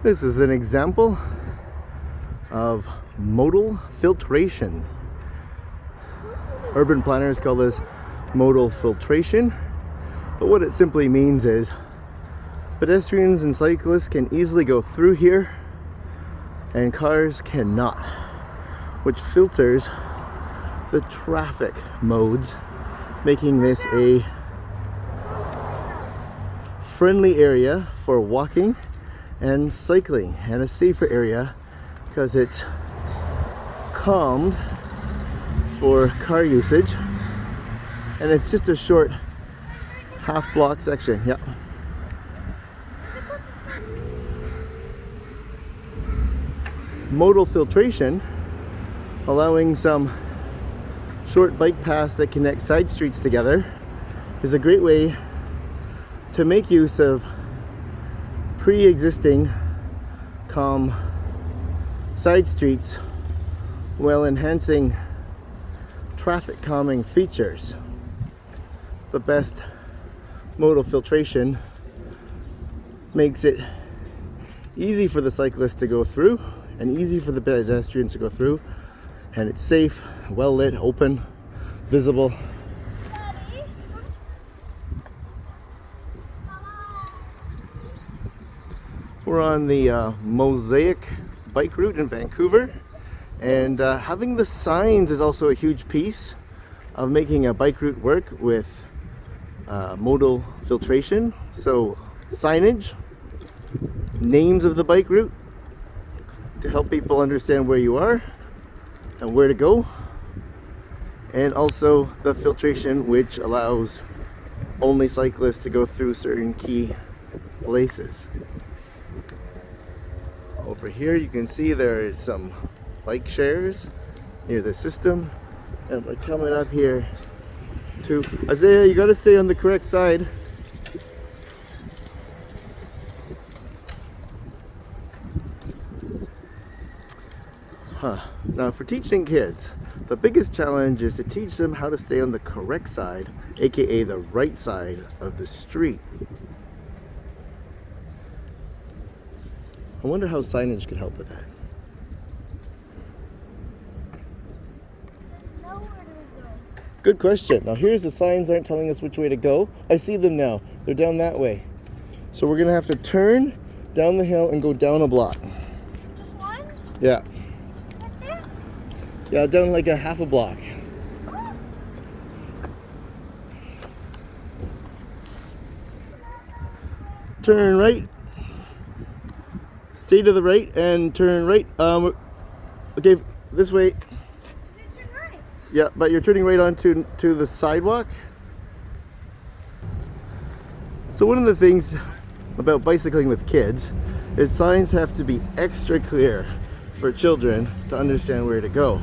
This is an example of modal filtration. Urban planners call this modal filtration, but what it simply means is pedestrians and cyclists can easily go through here and cars cannot, which filters the traffic modes, making this a friendly area for walking and cycling, and a safer area because it's calmed for car usage, and it's just a short half block section. Yep. Modal filtration, allowing some short bike paths that connect side streets together, is a great way to make use of pre-existing calm side streets while enhancing traffic calming features. The best modal filtration makes it easy for the cyclists to go through and easy for the pedestrians to go through, and it's safe, well lit, open, visible. We're on the Mosaic bike route in Vancouver, and having the signs is also a huge piece of making a bike route work with modal filtration. So signage, names of the bike route to help people understand where you are and where to go, and also the filtration, which allows only cyclists to go through certain key places. Over here you can see there is some bike shares near the system, and we're coming up here to Isaiah. You got to stay on the correct side. Now for teaching kids, the biggest challenge is to teach them how to stay on the correct side, aka the right side of the street. I wonder how signage could help with that. Good question. Now here's the signs aren't telling us which way to go. I see them now. They're down that way. So we're gonna have to turn down the hill and go down a block. Just one? Yeah. That's it? Yeah, down like a half a block. Turn right. Stay to the right and turn right. Okay, this way. Turn right. Yeah, but you're turning right onto the sidewalk. So one of the things about bicycling with kids is signs have to be extra clear for children to understand where to go.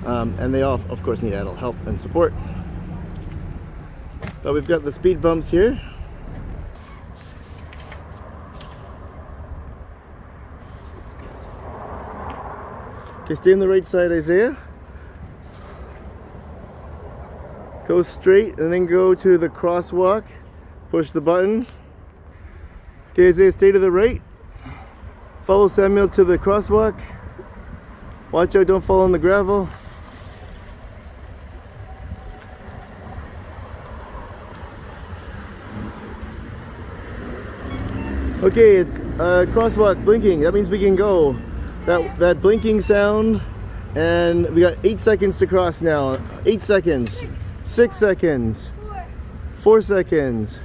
And they all, of course, need adult help and support. But we've got the speed bumps here. Okay, stay on the right side, Isaiah. Go straight and then go to the crosswalk. Push the button. Okay, Isaiah, stay to the right. Follow Samuel to the crosswalk. Watch out, don't fall on the gravel. Okay, it's crosswalk blinking. That means we can go. That blinking sound, and we got 8 seconds to cross now. 8 seconds. 6 seconds. 4 seconds.